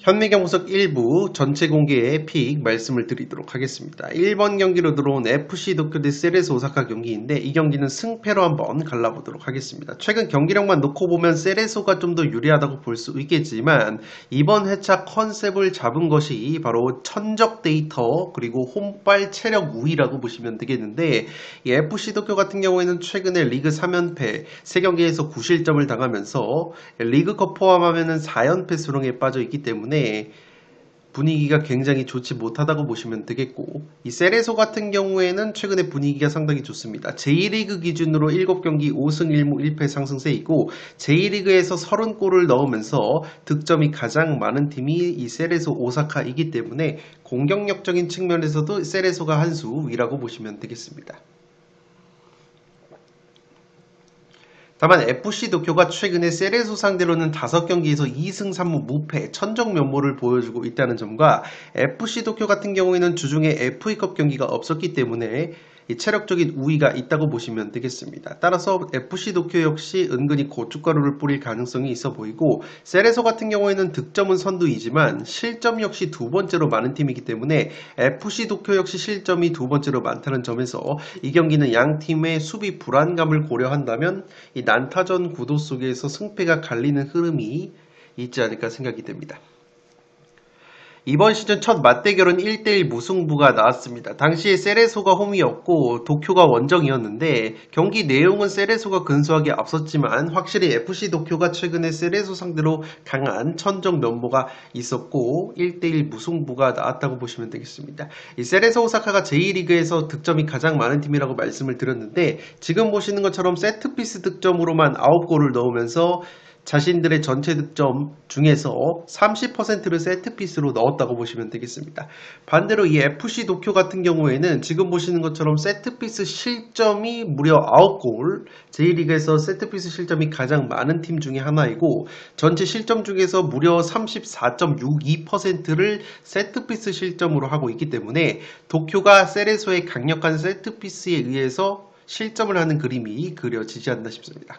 현미경 분석 1부 전체 공개의 픽 말씀을 드리도록 하겠습니다. 1번 경기로 들어온 FC 도쿄 대 세레스 오사카 경기인데 이 경기는 승패로 한번 갈라보도록 하겠습니다. 최근 경기력만 놓고 보면 세레소가 좀 더 유리하다고 볼 수 있겠지만 이번 회차 컨셉을 잡은 것이 바로 천적 데이터 그리고 홈발 체력 우위라고 보시면 되겠는데 이 FC 도쿄 같은 경우에는 최근에 리그 3연패 3경기에서 9실점을 당하면서 리그컵 포함하면 4연패 수렁에 빠져 있기 때문에 분위기가 굉장히 좋지 못하다고 보시면 되겠고 이 세레소 같은 경우에는 최근에 분위기가 상당히 좋습니다. J리그 기준으로 7경기 5승 1무 1패 상승세이고 J리그에서 30골을 넣으면서 득점이 가장 많은 팀이 이 세레소 오사카이기 때문에 공격력적인 측면에서도 세레소가 한 수 위라고 보시면 되겠습니다. 다만 FC 도쿄가 최근에 세레소 상대로는 5경기에서 2승 3무 무패 천적 면모를 보여주고 있다는 점과 FC 도쿄 같은 경우에는 주중에 FA컵 경기가 없었기 때문에 이 체력적인 우위가 있다고 보시면 되겠습니다. 따라서 FC 도쿄 역시 은근히 고춧가루를 뿌릴 가능성이 있어 보이고 세레소 같은 경우에는 득점은 선두이지만 실점 역시 두 번째로 많은 팀이기 때문에 FC 도쿄 역시 실점이 두 번째로 많다는 점에서 이 경기는 양 팀의 수비 불안감을 고려한다면 이 난타전 구도 속에서 승패가 갈리는 흐름이 있지 않을까 생각이 됩니다. 이번 시즌 첫 맞대결은 1대1 무승부가 나왔습니다. 당시에 세레소가 홈이었고 도쿄가 원정이었는데 경기 내용은 세레소가 근소하게 앞섰지만 확실히 FC 도쿄가 최근에 세레소 상대로 강한 천적 면모가 있었고 1대1 무승부가 나왔다고 보시면 되겠습니다. 이 세레소 오사카가 J리그에서 득점이 가장 많은 팀이라고 말씀을 드렸는데 지금 보시는 것처럼 세트피스 득점으로만 9골을 넣으면서 자신들의 전체 득점 중에서 30%를 세트피스로 넣었다고 보시면 되겠습니다. 반대로 이 FC 도쿄 같은 경우에는 지금 보시는 것처럼 세트피스 실점이 무려 9골, J리그에서 세트피스 실점이 가장 많은 팀 중에 하나이고 전체 실점 중에서 무려 34.62%를 세트피스 실점으로 하고 있기 때문에 도쿄가 세레소의 강력한 세트피스에 의해서 실점을 하는 그림이 그려지지 않나 싶습니다.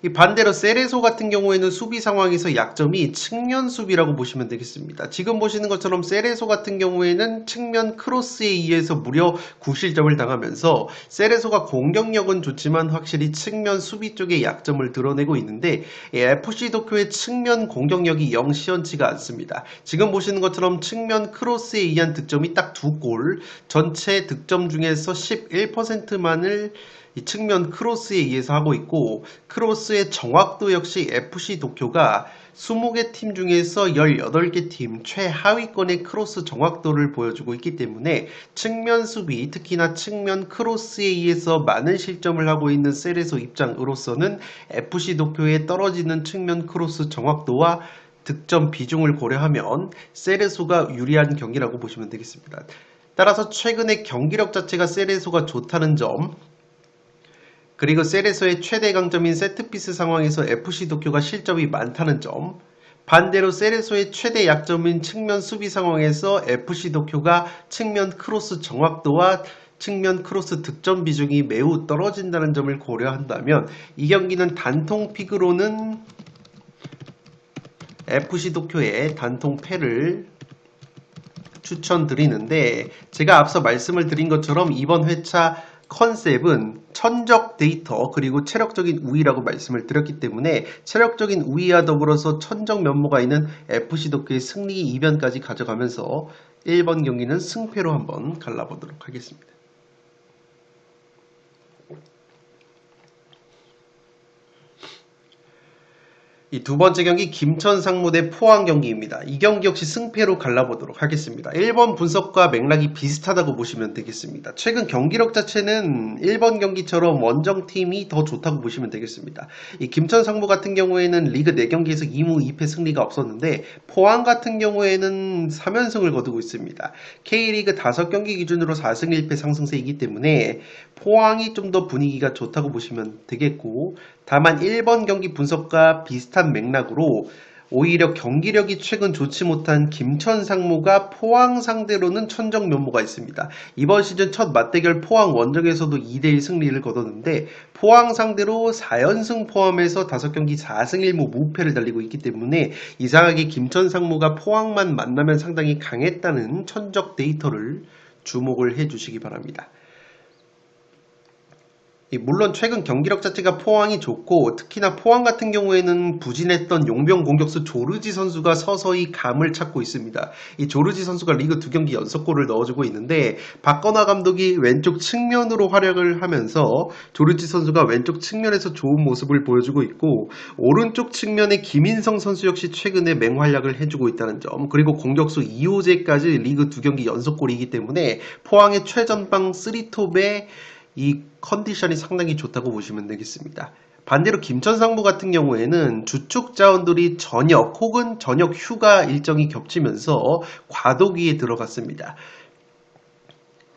이 반대로 세레소 같은 경우에는 수비 상황에서 약점이 측면 수비라고 보시면 되겠습니다. 지금 보시는 것처럼 세레소 같은 경우에는 측면 크로스에 의해서 무려 9실점을 당하면서 세레소가 공격력은 좋지만 확실히 측면 수비 쪽에 약점을 드러내고 있는데 FC 도쿄의 측면 공격력이 영 시원치가 않습니다. 지금 보시는 것처럼 측면 크로스에 의한 득점이 딱 2골, 전체 득점 중에서 11%만을 이 측면 크로스에 의해서 하고 있고 크로스의 정확도 역시 FC 도쿄가 20개 팀 중에서 18개 팀 최하위권의 크로스 정확도를 보여주고 있기 때문에 측면 수비, 특히나 측면 크로스에 의해서 많은 실점을 하고 있는 세레소 입장으로서는 FC 도쿄의 떨어지는 측면 크로스 정확도와 득점 비중을 고려하면 세레소가 유리한 경기라고 보시면 되겠습니다. 따라서 최근에 경기력 자체가 세레소가 좋다는 점, 그리고 세레소의 최대 강점인 세트피스 상황에서 FC 도쿄가 실점이 많다는 점, 반대로 세레소의 최대 약점인 측면 수비 상황에서 FC 도쿄가 측면 크로스 정확도와 측면 크로스 득점 비중이 매우 떨어진다는 점을 고려한다면 이 경기는 단통 픽으로는 FC 도쿄의 단통 패를 추천드리는데 제가 앞서 말씀을 드린 것처럼 이번 회차 컨셉은 천적 데이터 그리고 체력적인 우위라고 말씀을 드렸기 때문에 체력적인 우위와 더불어서 천적 면모가 있는 FC 도쿄의 승리 이변까지 가져가면서 1번 경기는 승패로 한번 갈라보도록 하겠습니다. 이 두 번째 경기 김천 상무 대 포항 경기입니다. 이 경기 역시 승패로 갈라보도록 하겠습니다. 1번 분석과 맥락이 비슷하다고 보시면 되겠습니다. 최근 경기력 자체는 1번 경기처럼 원정팀이 더 좋다고 보시면 되겠습니다. 이 김천 상무 같은 경우에는 리그 4경기에서 2무 2패 승리가 없었는데 포항 같은 경우에는 3연승을 거두고 있습니다. K리그 5경기 기준으로 4승 1패 상승세이기 때문에 포항이 좀 더 분위기가 좋다고 보시면 되겠고 다만 1번 경기 분석과 비슷한 맥락으로 오히려 경기력이 최근 좋지 못한 김천 상무가 포항 상대로는 천적 면모가 있습니다. 이번 시즌 첫 맞대결 포항 원정에서도 2대1 승리를 거뒀는데 포항 상대로 4연승 포함해서 5경기 4승 1무 무패를 달리고 있기 때문에 이상하게 김천 상무가 포항만 만나면 상당히 강했다는 천적 데이터를 주목을 해주시기 바랍니다. 물론 최근 경기력 자체가 포항이 좋고 특히나 포항 같은 경우에는 부진했던 용병 공격수 조르지 선수가 서서히 감을 찾고 있습니다. 이 조르지 선수가 리그 2경기 연속골을 넣어주고 있는데 박건하 감독이 왼쪽 측면으로 활약을 하면서 조르지 선수가 왼쪽 측면에서 좋은 모습을 보여주고 있고 오른쪽 측면의 김인성 선수 역시 최근에 맹활약을 해주고 있다는 점, 그리고 공격수 이호재까지 리그 2경기 연속골이기 때문에 포항의 최전방 3톱에 이 컨디션이 상당히 좋다고 보시면 되겠습니다. 반대로 김천 상무 같은 경우에는 주축 자원들이 전역 혹은 전역 휴가 일정이 겹치면서 과도기에 들어갔습니다.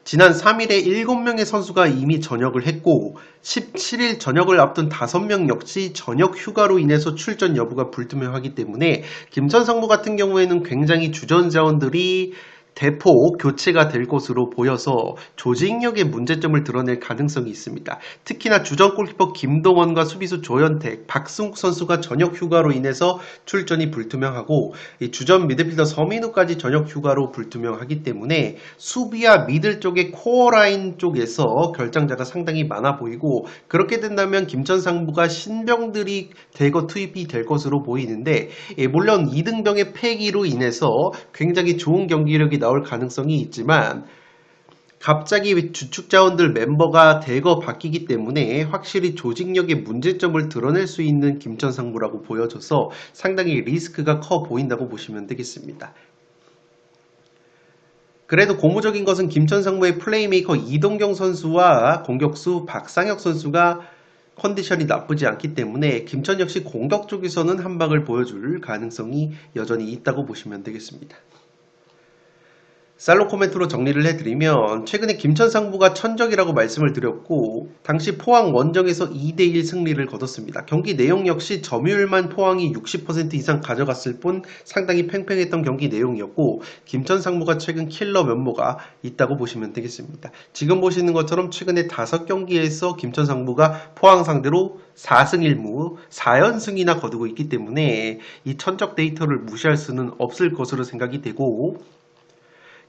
지난 3일에 7명의 선수가 이미 전역을 했고 17일 전역을 앞둔 5명 역시 전역 휴가로 인해서 출전 여부가 불투명하기 때문에 김천 상무 같은 경우에는 굉장히 주전 자원들이 대폭 교체가 될 것으로 보여서 조직력의 문제점을 드러낼 가능성이 있습니다. 특히나 주전 골키퍼 김동원과 수비수 조현택, 박승욱 선수가 전역 휴가로 인해서 출전이 불투명하고 주전 미드필더 서민우까지 전역 휴가로 불투명하기 때문에 수비와 미들 쪽의 코어라인 쪽에서 결장자가 상당히 많아 보이고 그렇게 된다면 김천 상무가 신병들이 대거 투입이 될 것으로 보이는데 물론 이등병의 패기로 인해서 굉장히 좋은 경기력이 나올 가능성이 있지만 갑자기 주축 자원들 멤버가 대거 바뀌기 때문에 확실히 조직력의 문제점을 드러낼 수 있는 김천 상무라고 보여져서 상당히 리스크가 커 보인다고 보시면 되겠습니다. 그래도 고무적인 것은 김천 상무의 플레이메이커 이동경 선수와 공격수 박상혁 선수가 컨디션이 나쁘지 않기 때문에 김천 역시 공격 쪽에서는 한 방을 보여줄 가능성이 여전히 있다고 보시면 되겠습니다. 살로 코멘트로 정리를 해드리면 최근에 김천 상무가 천적이라고 말씀을 드렸고 당시 포항 원정에서 2대1 승리를 거뒀습니다. 경기 내용 역시 점유율만 포항이 60% 이상 가져갔을 뿐 상당히 팽팽했던 경기 내용이었고 김천 상무가 최근 킬러 면모가 있다고 보시면 되겠습니다. 지금 보시는 것처럼 최근에 5경기에서 김천 상무가 포항 상대로 4승 1무 4연승이나 거두고 있기 때문에 이 천적 데이터를 무시할 수는 없을 것으로 생각이 되고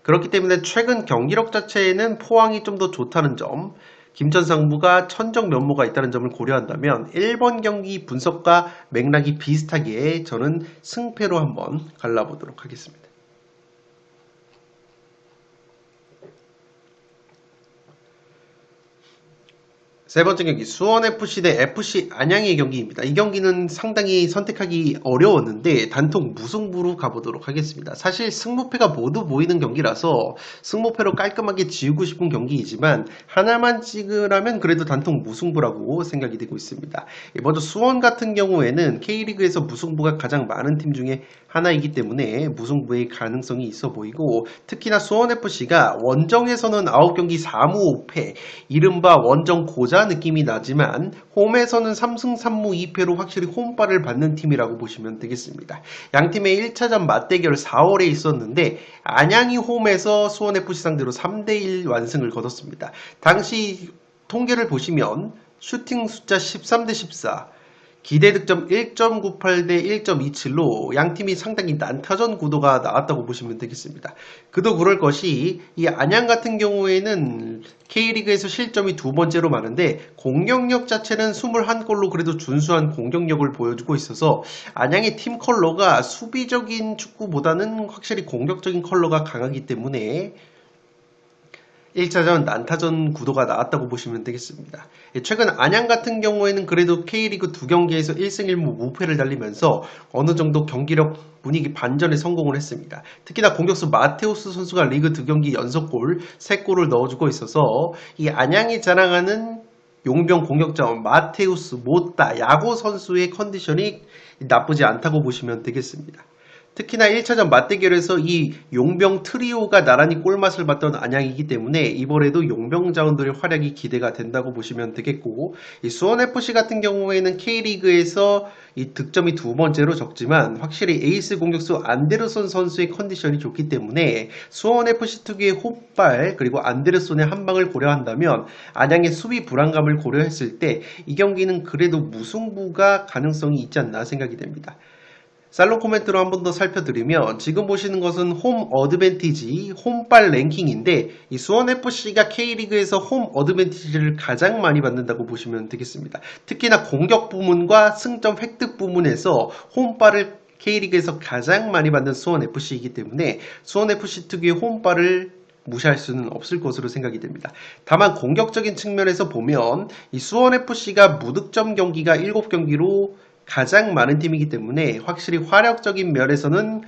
그렇기 때문에 최근 경기력 자체에는 포항이 좀 더 좋다는 점, 김천 상무가 천적 면모가 있다는 점을 고려한다면 1번 경기 분석과 맥락이 비슷하기에 저는 승패로 한번 갈라보도록 하겠습니다. 세 번째 경기 수원FC 대 FC 안양의 경기입니다. 이 경기는 상당히 선택하기 어려웠는데 단통 무승부로 가보도록 하겠습니다. 사실 승무패가 모두 보이는 경기라서 승무패로 깔끔하게 지우고 싶은 경기이지만 하나만 찍으라면 그래도 단통 무승부라고 생각이 되고 있습니다. 먼저 수원 같은 경우에는 K리그에서 무승부가 가장 많은 팀 중에 하나이기 때문에 무승부의 가능성이 있어 보이고 특히나 수원FC가 원정에서는 9경기 4무 5패 이른바 원정 고자 느낌이 나지만 홈에서는 3승 3무 2패로 확실히 홈발을 받는 팀이라고 보시면 되겠습니다. 양팀의 1차전 맞대결 4월에 있었는데 안양이 홈에서 수원FC 상대로 3대1 완승을 거뒀습니다. 당시 통계를 보시면 슈팅 숫자 13대 14 기대 득점 1.98 대 1.27로 양팀이 상당히 난타전 구도가 나왔다고 보시면 되겠습니다. 그도 그럴 것이 이 안양 같은 경우에는 K리그에서 실점이 두 번째로 많은데 공격력 자체는 21골로 그래도 준수한 공격력을 보여주고 있어서 안양의 팀 컬러가 수비적인 축구보다는 확실히 공격적인 컬러가 강하기 때문에 1차전 난타전 구도가 나왔다고 보시면 되겠습니다. 최근 안양 같은 경우에는 그래도 K리그 2경기에서 1승 1무 무패를 달리면서 어느 정도 경기력 분위기 반전에 성공을 했습니다. 특히나 공격수 마테우스 선수가 리그 2경기 연속골 3골을 넣어주고 있어서 이 안양이 자랑하는 용병 공격자원 마테우스, 모따, 야고 선수의 컨디션이 나쁘지 않다고 보시면 되겠습니다. 특히나 1차전 맞대결에서 이 용병 트리오가 나란히 꿀맛을 봤던 안양이기 때문에 이번에도 용병 자원들의 활약이 기대가 된다고 보시면 되겠고, 이 수원FC 같은 경우에는 K리그에서 이 득점이 두 번째로 적지만 확실히 에이스 공격수 안데르손 선수의 컨디션이 좋기 때문에 수원FC 특유의 홈발 그리고 안데르손의 한 방을 고려한다면 안양의 수비 불안감을 고려했을 때 이 경기는 그래도 무승부가 가능성이 있지 않나 생각이 됩니다. 살롱 코멘트로 한 번 더 살펴드리면 지금 보시는 것은 홈 어드밴티지, 홈발 랭킹인데 이 수원FC가 K리그에서 홈 어드밴티지를 가장 많이 받는다고 보시면 되겠습니다. 특히나 공격 부문과 승점 획득 부문에서 홈발을 K리그에서 가장 많이 받는 수원FC이기 때문에 수원FC 특유의 홈발을 무시할 수는 없을 것으로 생각이 됩니다. 다만 공격적인 측면에서 보면 이 수원FC가 무득점 경기가 7경기로 가장 많은 팀이기 때문에 확실히 화력적인 면에서는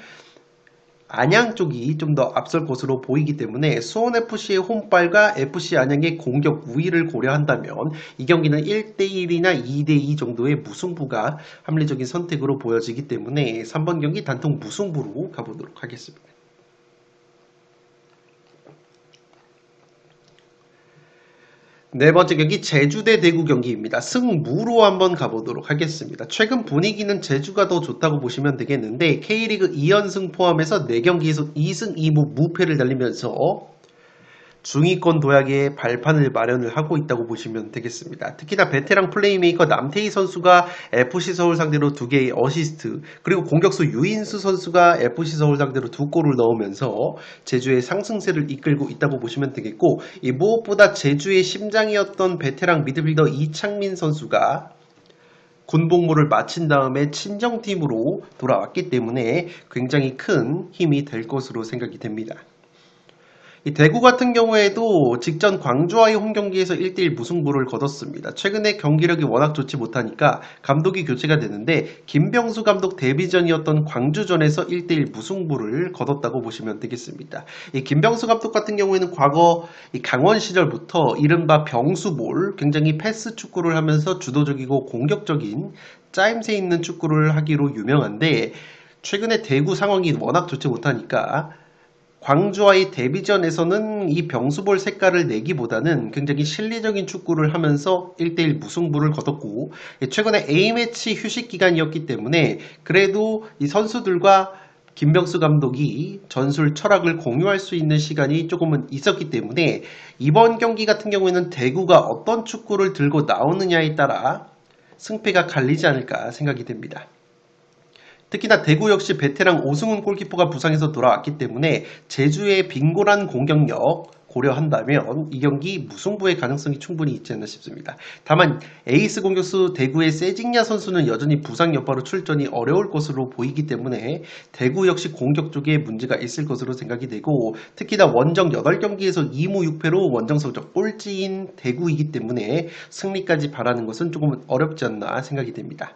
안양 쪽이 좀 더 앞설 것으로 보이기 때문에 수원FC의 홈발과 FC 안양의 공격 우위를 고려한다면 이 경기는 1대1이나 2대2 정도의 무승부가 합리적인 선택으로 보여지기 때문에 3번 경기 단통 무승부로 가보도록 하겠습니다. 네 번째 경기 제주 대 대구 경기입니다. 승무로 한번 가보도록 하겠습니다. 최근 분위기는 제주가 더 좋다고 보시면 되겠는데 K리그 2연승 포함해서 4경기에서 2승 2무 무패를 달리면서 중위권 도약의 발판을 마련을 하고 있다고 보시면 되겠습니다. 특히나 베테랑 플레이메이커 남태희 선수가 FC 서울 상대로 2개의 어시스트, 그리고 공격수 유인수 선수가 FC 서울 상대로 2골을 넣으면서 제주의 상승세를 이끌고 있다고 보시면 되겠고, 이 무엇보다 제주의 심장이었던 베테랑 미드필더 이창민 선수가 군복무를 마친 다음에 친정팀으로 돌아왔기 때문에 굉장히 큰 힘이 될 것으로 생각이 됩니다. 이 대구 같은 경우에도 직전 광주와의 홈경기에서 1대1 무승부를 거뒀습니다. 최근에 경기력이 워낙 좋지 못하니까 감독이 교체가 되는데 김병수 감독 데뷔전이었던 광주전에서 1대1 무승부를 거뒀다고 보시면 되겠습니다. 이 김병수 감독 같은 경우에는 과거 이 강원 시절부터 이른바 병수볼, 굉장히 패스 축구를 하면서 주도적이고 공격적인 짜임새 있는 축구를 하기로 유명한데, 최근에 대구 상황이 워낙 좋지 못하니까 광주와의 데뷔전에서는 이 병수볼 색깔을 내기보다는 굉장히 실리적인 축구를 하면서 1대1 무승부를 거뒀고, 최근에 A매치 휴식 기간이었기 때문에 그래도 이 선수들과 김병수 감독이 전술 철학을 공유할 수 있는 시간이 조금은 있었기 때문에 이번 경기 같은 경우에는 대구가 어떤 축구를 들고 나오느냐에 따라 승패가 갈리지 않을까 생각이 됩니다. 특히나 대구 역시 베테랑 오승훈 골키퍼가 부상해서 돌아왔기 때문에 제주의 빈곤한 공격력 고려한다면 이 경기 무승부의 가능성이 충분히 있지 않나 싶습니다. 다만 에이스 공격수 대구의 세징야 선수는 여전히 부상 여파로 출전이 어려울 것으로 보이기 때문에 대구 역시 공격 쪽에 문제가 있을 것으로 생각이 되고, 특히나 원정 8경기에서 2무 6패로 원정 성적 꼴찌인 대구이기 때문에 승리까지 바라는 것은 조금 어렵지 않나 생각이 됩니다.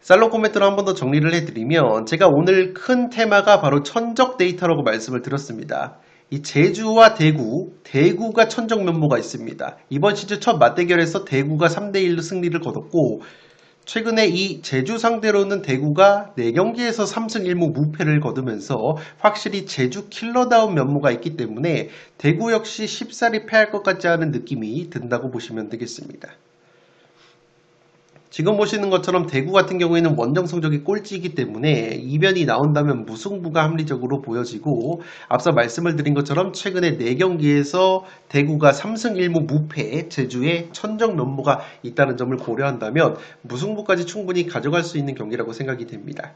살롱 코멘트로 한 번 더 정리를 해드리면, 제가 오늘 큰 테마가 바로 천적 데이터라고 말씀을 드렸습니다. 이 제주와 대구가 천적 면모가 있습니다. 이번 시즌 첫 맞대결에서 대구가 3대1로 승리를 거뒀고, 최근에 이 제주 상대로는 대구가 4경기에서 3승 1무 무패를 거두면서 확실히 제주 킬러다운 면모가 있기 때문에 대구 역시 쉽사리 패할 것 같지 않은 느낌이 든다고 보시면 되겠습니다. 지금 보시는 것처럼 대구 같은 경우에는 원정 성적이 꼴찌이기 때문에 이변이 나온다면 무승부가 합리적으로 보여지고, 앞서 말씀을 드린 것처럼 최근에 4경기에서 대구가 3승 1무 무패, 제주의 천적 면모가 있다는 점을 고려한다면 무승부까지 충분히 가져갈 수 있는 경기라고 생각이 됩니다.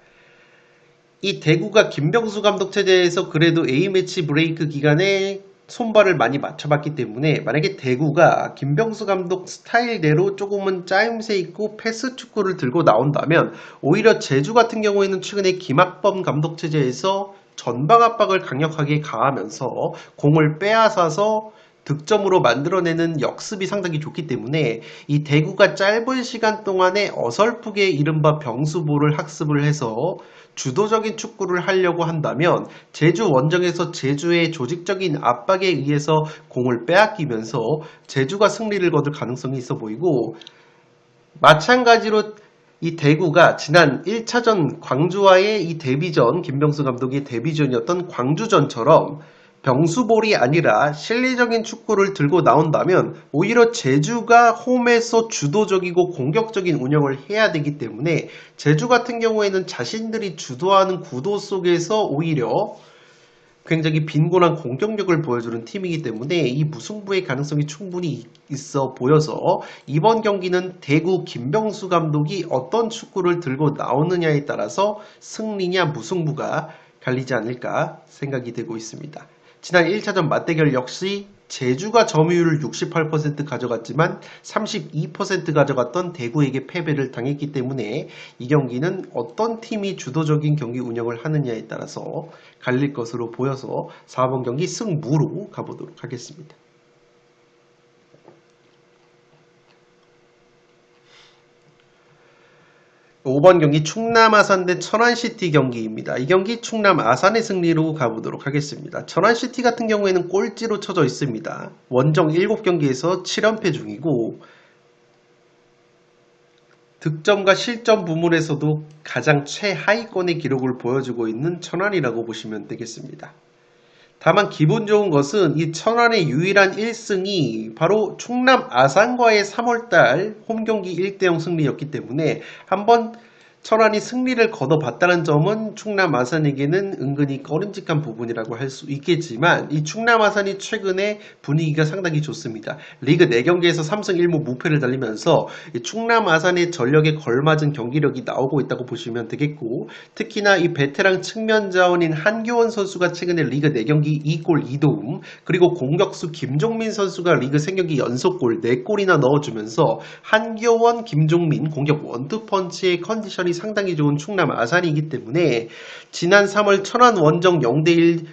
이 대구가 김병수 감독 체제에서 그래도 A매치 브레이크 기간에 손발을 많이 맞춰봤기 때문에 만약에 대구가 김병수 감독 스타일대로 조금은 짜임새 있고 패스 축구를 들고 나온다면, 오히려 제주 같은 경우에는 최근에 김학범 감독 체제에서 전방 압박을 강력하게 가하면서 공을 빼앗아서 득점으로 만들어내는 역습이 상당히 좋기 때문에 이 대구가 짧은 시간 동안에 어설프게 이른바 병수볼을 학습을 해서 주도적인 축구를 하려고 한다면 제주 원정에서 제주의 조직적인 압박에 의해서 공을 빼앗기면서 제주가 승리를 거둘 가능성이 있어 보이고, 마찬가지로 이 대구가 지난 1차전 광주와의 이 데뷔전, 김병수 감독의 데뷔전이었던 광주전처럼 병수볼이 아니라 실리적인 축구를 들고 나온다면 오히려 제주가 홈에서 주도적이고 공격적인 운영을 해야 되기 때문에 제주 같은 경우에는 자신들이 주도하는 구도 속에서 오히려 굉장히 빈곤한 공격력을 보여주는 팀이기 때문에 이 무승부의 가능성이 충분히 있어 보여서 이번 경기는 대구 김병수 감독이 어떤 축구를 들고 나오느냐에 따라서 승리냐 무승부가 갈리지 않을까 생각이 되고 있습니다. 지난 1차전 맞대결 역시 제주가 점유율을 68% 가져갔지만 32% 가져갔던 대구에게 패배를 당했기 때문에 이 경기는 어떤 팀이 주도적인 경기 운영을 하느냐에 따라서 갈릴 것으로 보여서 4번 경기 승무로 가보도록 하겠습니다. 5번 경기 충남 아산 대 천안시티 경기입니다. 이 경기 충남 아산의 승리로 가보도록 하겠습니다. 천안시티 같은 경우에는 꼴찌로 쳐져 있습니다. 원정 7경기에서 7연패 중이고 득점과 실점 부문에서도 가장 최하위권의 기록을 보여주고 있는 천안이라고 보시면 되겠습니다. 다만 기분 좋은 것은 이 천안의 유일한 1승이 바로 충남 아산과의 3월달 홈경기 1대0 승리였기 때문에 한번 천안이 승리를 거둬봤다는 점은 충남 아산에게는 은근히 꺼림직한 부분이라고 할 수 있겠지만 이 충남 아산이 최근에 분위기가 상당히 좋습니다. 리그 4경기에서 3승 1무 무패를 달리면서 이 충남 아산의 전력에 걸맞은 경기력이 나오고 있다고 보시면 되겠고 특히나 이 베테랑 측면 자원인 한교원 선수가 최근에 리그 4경기 2골 2도움 그리고 공격수 김종민 선수가 리그 3경기 연속골 4골이나 넣어주면서 한교원, 김종민 공격 원투펀치의 컨디션이 상당히 좋은 충남 아산이기 때문에 지난 3월 천안 원정 0대1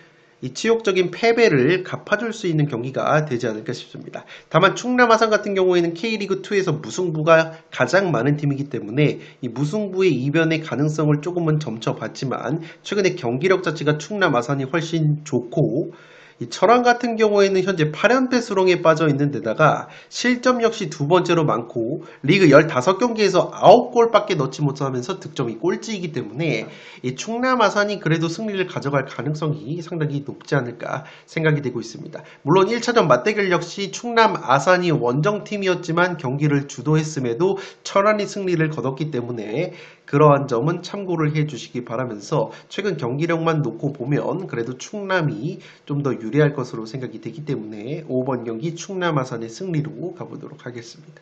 이 치욕적인 패배를 갚아줄 수 있는 경기가 되지 않을까 싶습니다. 다만 충남 아산 같은 경우에는 K리그2에서 무승부가 가장 많은 팀이기 때문에 이 무승부의 이변의 가능성을 조금은 점쳐봤지만 최근에 경기력 자체가 충남 아산이 훨씬 좋고 이 천안 같은 경우에는 현재 8연패 수렁에 빠져 있는 데다가 실점 역시 두 번째로 많고 리그 15경기에서 9골밖에 넣지 못하면서 득점이 꼴찌이기 때문에 이 충남 아산이 그래도 승리를 가져갈 가능성이 상당히 높지 않을까 생각이 되고 있습니다. 물론 1차전 맞대결 역시 충남 아산이 원정팀이었지만 경기를 주도했음에도 천안이 승리를 거뒀기 때문에 그러한 점은 참고를 해주시기 바라면서 최근 경기력만 놓고 보면 그래도 충남이 좀 더 유리할 것으로 생각이 되기 때문에 5번 경기 충남 아산의 승리로 가보도록 하겠습니다.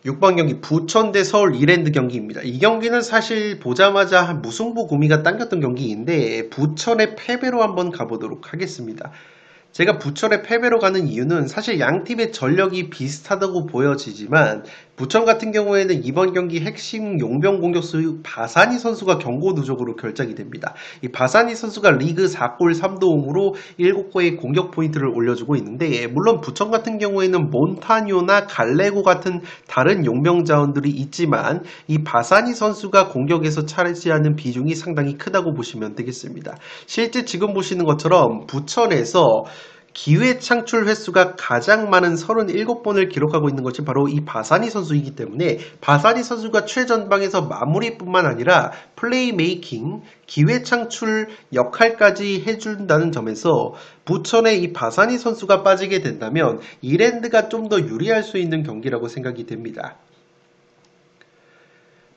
6번 경기 부천 대 서울 이랜드 경기입니다. 이 경기는 사실 보자마자 무승부 구미가 당겼던 경기인데 부천의 패배로 한번 가보도록 하겠습니다. 제가 부천의 패배로 가는 이유는 사실 양 팀의 전력이 비슷하다고 보여지지만 부천 같은 경우에는 이번 경기 핵심 용병 공격수 바사니 선수가 경고 누적으로 결정이 됩니다. 이 바사니 선수가 리그 4골 3도움으로 7골의 공격 포인트를 올려주고 있는데 물론 부천 같은 경우에는 몬타뇨나 갈레고 같은 다른 용병 자원들이 있지만 이 바사니 선수가 공격에서 차지하는 비중이 상당히 크다고 보시면 되겠습니다. 실제 지금 보시는 것처럼 부천에서 기회 창출 횟수가 가장 많은 37번을 기록하고 있는 것이 바로 이 바사니 선수이기 때문에 바사니 선수가 최전방에서 마무리뿐만 아니라 플레이 메이킹, 기회 창출 역할까지 해준다는 점에서 부천의 이 바사니 선수가 빠지게 된다면 이랜드가 좀 더 유리할 수 있는 경기라고 생각이 됩니다.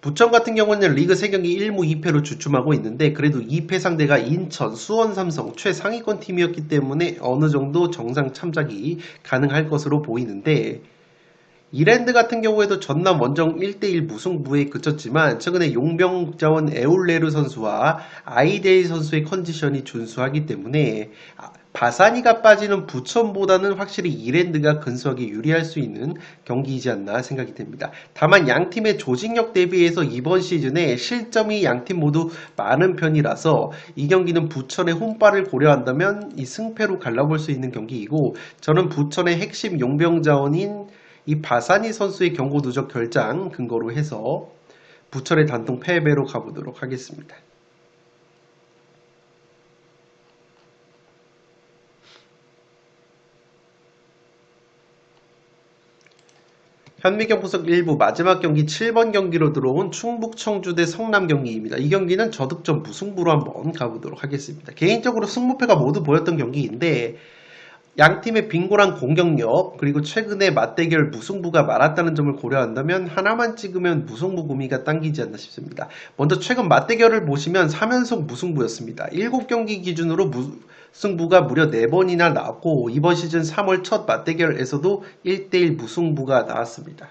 부천 같은 경우는 리그 3경기 1무 2패로 주춤하고 있는데 그래도 2패 상대가 인천, 수원, 삼성 최상위권 팀이었기 때문에 어느 정도 정상 참작이 가능할 것으로 보이는데 이랜드 같은 경우에도 전남 원정 1대1 무승부에 그쳤지만 최근에 용병 자원 에올레르 선수와 아이데이 선수의 컨디션이 준수하기 때문에 바사니가 빠지는 부천보다는 확실히 이랜드가 근소하게 유리할 수 있는 경기이지 않나 생각이 됩니다. 다만 양팀의 조직력 대비해서 이번 시즌에 실점이 양팀 모두 많은 편이라서 이 경기는 부천의 홈발을 고려한다면 이 승패로 갈라볼 수 있는 경기이고 저는 부천의 핵심 용병 자원인 이 바사니 선수의 경고 누적 결장 근거로 해서 부천의 단통 패배로 가보도록 하겠습니다. 현미경 분석 1부 마지막 경기 7번 경기로 들어온 충북 청주 대 성남 경기입니다. 이 경기는 저득점 무승부로 한번 가보도록 하겠습니다. 개인적으로 승부패가 모두 보였던 경기인데 양팀의 빈곤한 공격력 그리고 최근에 맞대결 무승부가 많았다는 점을 고려한다면 하나만 찍으면 무승부 구미가 당기지 않나 싶습니다. 먼저 최근 맞대결을 보시면 3연속 무승부였습니다. 7경기 기준으로 무승부가 무려 4번이나 나왔고 이번 시즌 3월 첫 맞대결에서도 1대1 무승부가 나왔습니다.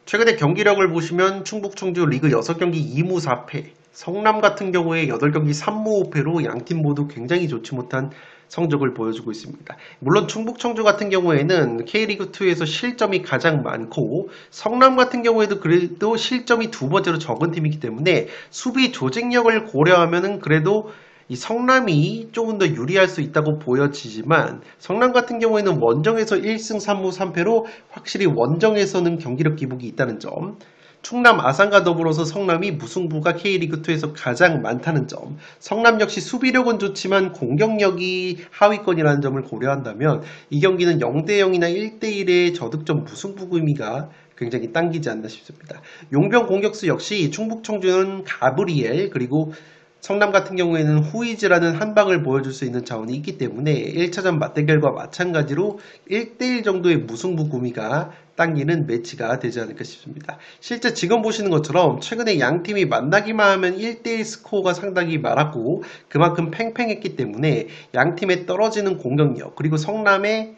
최근에 경기력을 보시면 충북 청주 리그 6경기 2무 4패, 성남 같은 경우에 8경기 3무 5패로 양팀 모두 굉장히 좋지 못한 성적을 보여주고 있습니다. 물론 충북 청주 같은 경우에는 K리그2에서 실점이 가장 많고 성남 같은 경우에도 그래도 실점이 두 번째로 적은 팀이기 때문에 수비 조직력을 고려하면은 그래도 이 성남이 조금 더 유리할 수 있다고 보여지지만 성남 같은 경우에는 원정에서 1승 3무 3패로 확실히 원정에서는 경기력 기복이 있다는 점, 충남 아산과 더불어서 성남이 무승부가 K리그2에서 가장 많다는 점, 성남 역시 수비력은 좋지만 공격력이 하위권이라는 점을 고려한다면 이 경기는 0대0이나 1대1의 저득점 무승부 의미가 굉장히 당기지 않나 싶습니다. 용병 공격수 역시 충북 청주는 가브리엘 그리고 성남 같은 경우에는 후이즈라는 한방을 보여줄 수 있는 자원이 있기 때문에 1차전 맞대결과 마찬가지로 1대1 정도의 무승부 구미가 당기는 매치가 되지 않을까 싶습니다. 실제 지금 보시는 것처럼 최근에 양팀이 만나기만 하면 1대1 스코어가 상당히 많았고 그만큼 팽팽했기 때문에 양팀의 떨어지는 공격력 그리고 성남의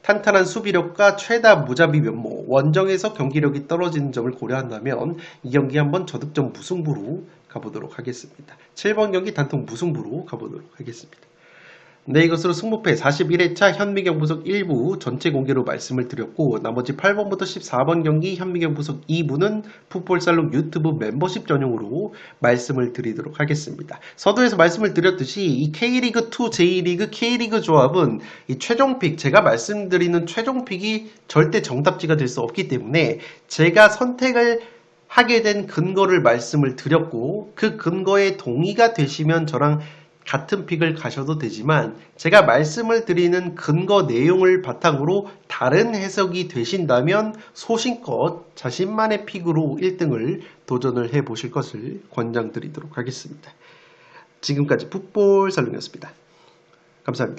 탄탄한 수비력과 최다 무자비 면모, 원정에서 경기력이 떨어지는 점을 고려한다면 이 경기 한번 저득점 무승부로 가보도록 하겠습니다. 7번 경기 단통 무승부로 가보도록 하겠습니다. 네, 이것으로 승부패 41회차 현미경 분석 1부 전체 공개로 말씀을 드렸고 나머지 8번부터 14번 경기 현미경 분석 2부는 풋볼살롱 유튜브 멤버십 전용으로 말씀을 드리도록 하겠습니다. 서두에서 말씀을 드렸듯이 이 K리그2, J리그, K리그 조합은 이 최종픽, 제가 말씀드리는 최종픽이 절대 정답지가 될 수 없기 때문에 제가 선택을 하게 된 근거를 말씀을 드렸고 그 근거에 동의가 되시면 저랑 같은 픽을 가셔도 되지만 제가 말씀을 드리는 근거 내용을 바탕으로 다른 해석이 되신다면 소신껏 자신만의 픽으로 1등을 도전을 해 보실 것을 권장드리도록 하겠습니다. 지금까지 풋볼 살롱이었습니다. 감사합니다.